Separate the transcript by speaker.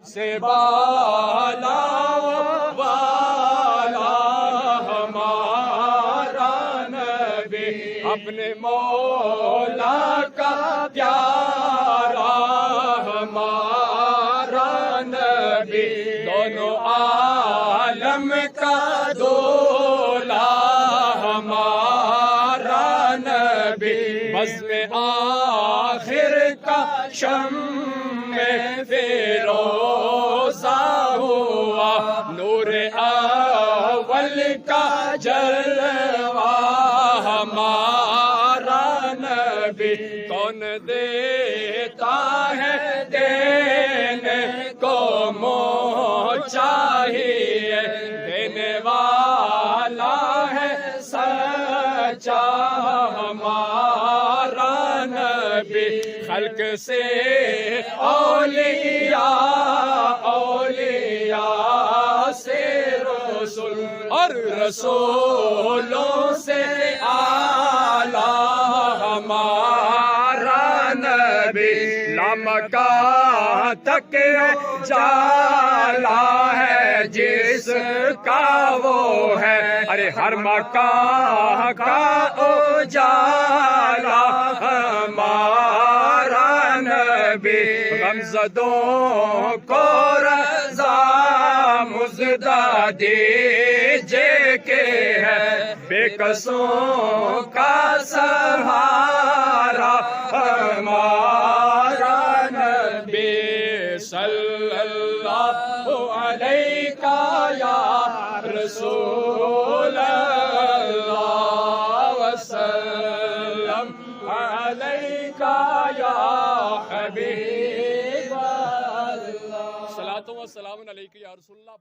Speaker 1: سے بالا والا ہمارا نبی، اپنے مولا کا پیارا ہمارا نبی، دونوں عالم کا دولا ہمارا نبی، بزم آخر کا شمع فیروزہ ہوا، نور اول کا جلوہ ہمارا نبی، کون دیتا ہے دینے کو منہ چاہیے، دینے والا ہے سچا ہمارا نبی، خلق سے اولیاء، اولیاء سے رسول، اور رسولوں سے اعلیٰ ہمارا نبی، لامکان تک جالا ہے جس کا وہ ہے، ارے ہر مکان کا اجالا ہمارا نبی، غمزدوں کو رضا مزدہ دیجے کہ ہے بے کسوں کا سہارا ہمارا نبی، صلی اللہ علیہ یا رسول اللہ وسلم علیہ یا حبیب اللہ، صلاۃ و سلام علیہ یا رسول اللہ۔